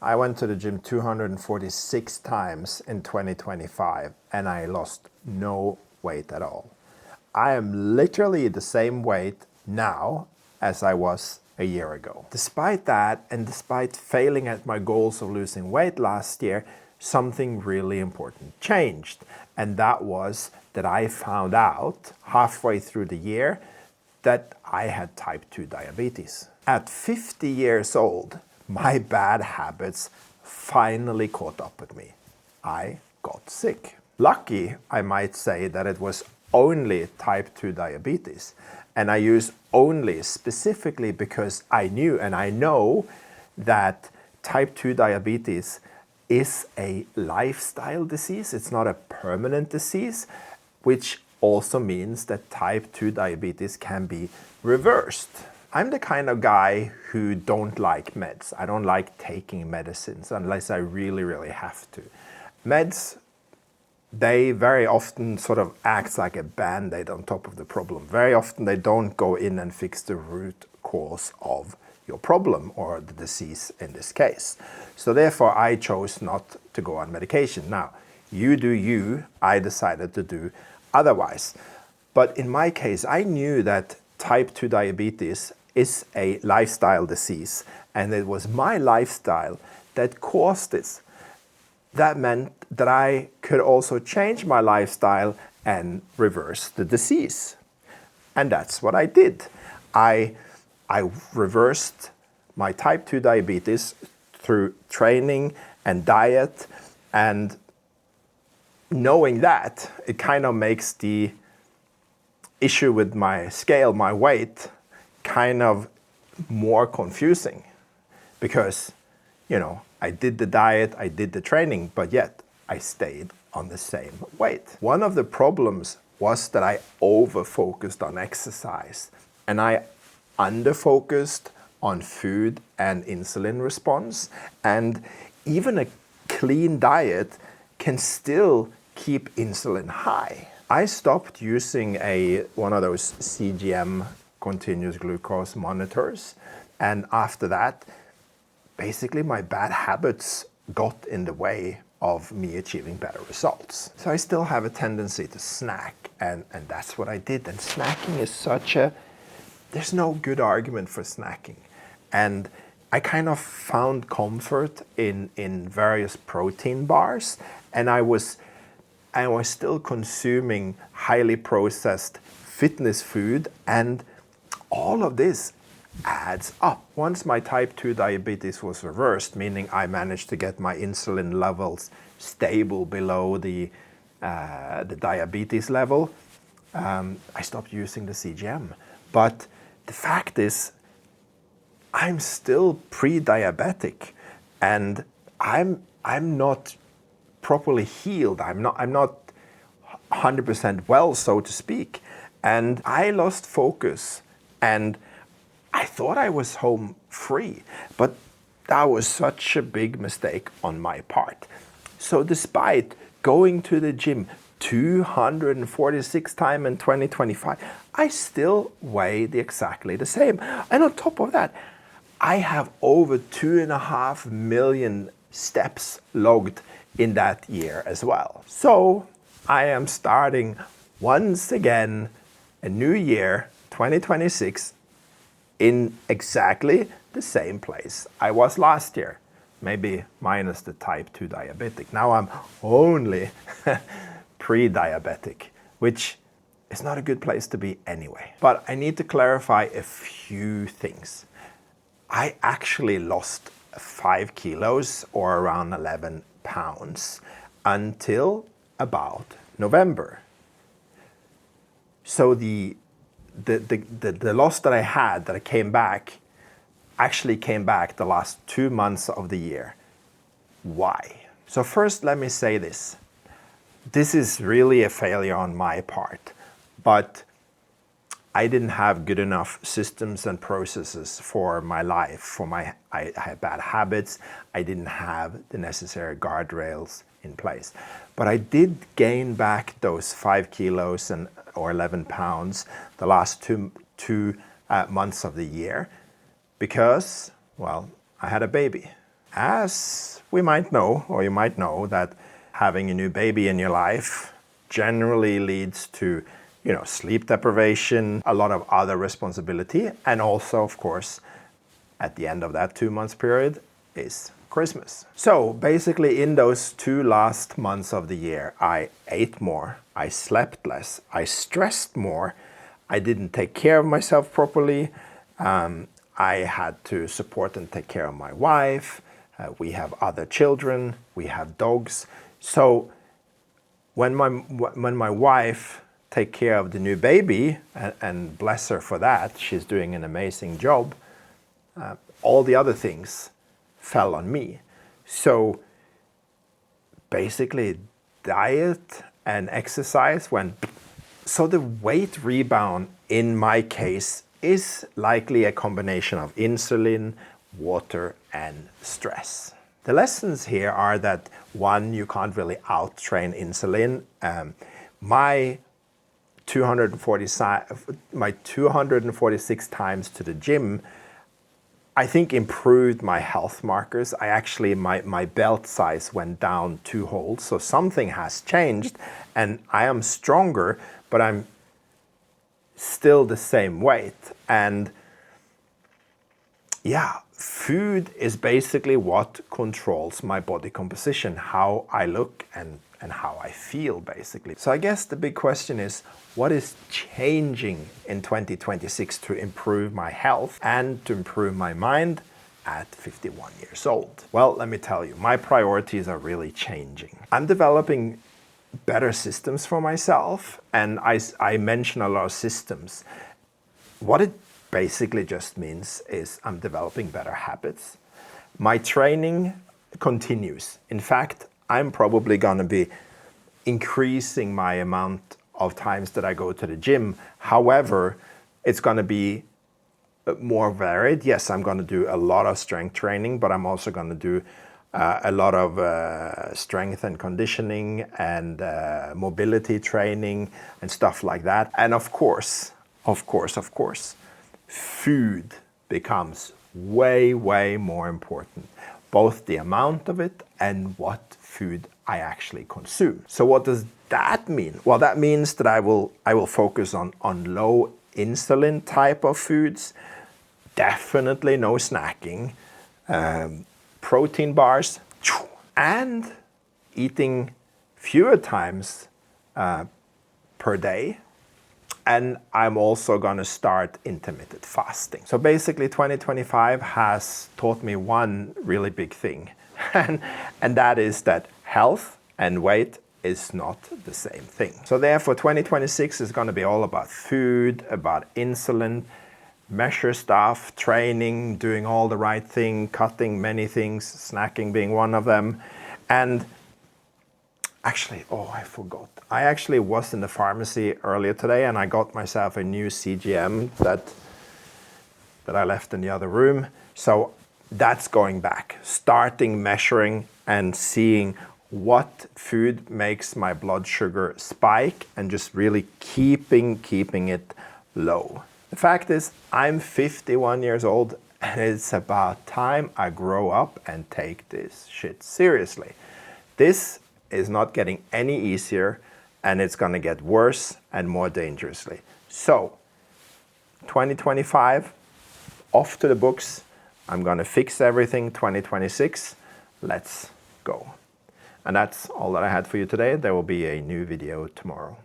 I went to the gym 246 times in 2025 and I lost no weight at all. I am literally the same weight now as I was a year ago. Despite that, and despite failing at my goals of losing weight last year, something really important changed. And that was that I found out halfway through the year that I had type 2 diabetes. At 50 years old, my bad habits finally caught up with me. I got sick. Lucky, I might say, that it was only type 2 diabetes. And I use only specifically because I knew and I know that type 2 diabetes is a lifestyle disease. It's not a permanent disease, which also means that type 2 diabetes can be reversed. I'm the kind of guy who don't like meds. I don't like taking medicines unless I really, really have to. Meds, they very often sort of act like a band-aid on top of the problem. Very often they don't go in and fix the root cause of your problem or the disease in this case. So therefore I chose not to go on medication. Now, you do you, I decided to do otherwise. But in my case, I knew that type 2 diabetes is a lifestyle disease and it was my lifestyle that caused this. That meant that I could also change my lifestyle and reverse the disease. And that's what I did. I reversed my type 2 diabetes through training and diet, and knowing that, it kind of makes the issue with my scale, my weight, kind of more confusing because, I did the diet, I did the training, but yet I stayed on the same weight. One of the problems was that I over-focused on exercise and I under-focused on food and insulin response. And even a clean diet can still keep insulin high. I stopped using one of those CGM, continuous glucose monitors, and after that, basically my bad habits got in the way of me achieving better results. So I still have a tendency to snack, and that's what I did. And snacking is there's no good argument for snacking. And I kind of found comfort in various protein bars, and I was still consuming highly processed fitness food, and all of this adds up. Once my type 2 diabetes was reversed, meaning I managed to get my insulin levels stable below the diabetes level, I stopped using the CGM. But the fact is, I'm still pre-diabetic, and I'm not properly healed. I'm not 100% well, so to speak. And I lost focus, and I thought I was home free, but that was such a big mistake on my part. So despite going to the gym 246 times in 2025, I still weighed exactly the same. And on top of that, I have over 2.5 million steps logged in that year as well. So I am starting once again a new year, 2026, in exactly the same place I was last year, maybe minus the type 2 diabetic. Now I'm only pre-diabetic, which is not a good place to be anyway. But I need to clarify a few things. I actually lost 5 kilos or around 11 pounds until about November. So the loss that I had, that I came back, actually came back the last 2 months of the year. Why? So first, let me say this. This is really a failure on my part, but I didn't have good enough systems and processes for my life. I had bad habits. I didn't have the necessary guardrails in place. But I did gain back those 5 kilos or 11 pounds the last two months of the year because, well, I had a baby. as we might know, or you might know, that having a new baby in your life generally leads to, sleep deprivation, a lot of other responsibility, and also, of course, at the end of that 2 months period is Christmas. So basically in those 2 last months of the year, I ate more, I slept less, I stressed more, I didn't take care of myself properly, I had to support and take care of my wife, we have other children, we have dogs. So when my wife take care of the new baby, and bless her for that, she's doing an amazing job, all the other things fell on me. So basically diet and exercise went. So the weight rebound in my case is likely a combination of insulin, water, and stress. The lessons here are that, one, you can't really out-train insulin. My 246 times to the gym, I think, improved my health markers. My belt size went down 2 holes, so something has changed, and I am stronger, but I'm still the same weight. And yeah, food is basically what controls my body composition, how I look and how I feel, basically. So I guess the big question is, what is changing in 2026 to improve my health and to improve my mind at 51 years old? Well, let me tell you, my priorities are really changing. I'm developing better systems for myself, and I mention a lot of systems. What it basically just means is I'm developing better habits. My training continues. In fact, I'm probably gonna be increasing my amount of times that I go to the gym. However, it's gonna be more varied. Yes, I'm gonna do a lot of strength training, but I'm also gonna do a lot of strength and conditioning and mobility training and stuff like that. And of course, food becomes way, way more important. Both the amount of it and what food I actually consume. So what does that mean? Well, that means that I will focus on low insulin type of foods. Definitely no snacking. Protein bars, and eating fewer times per day. And I'm also gonna start intermittent fasting. So basically 2025 has taught me one really big thing, and that is that health and weight is not the same thing. So therefore 2026 is gonna be all about food, about insulin, measure stuff, training, doing all the right thing, cutting many things, snacking being one of them. And actually, I forgot. I actually was in the pharmacy earlier today and I got myself a new CGM that I left in the other room. So that's going back, starting measuring and seeing what food makes my blood sugar spike and just really keeping it low. The fact is, I'm 51 years old and it's about time I grow up and take this shit seriously. This is not getting any easier and it's gonna get worse and more dangerously. So, 2025, off to the books. I'm gonna fix everything 2026. Let's go. And that's all that I had for you today. There will be a new video tomorrow.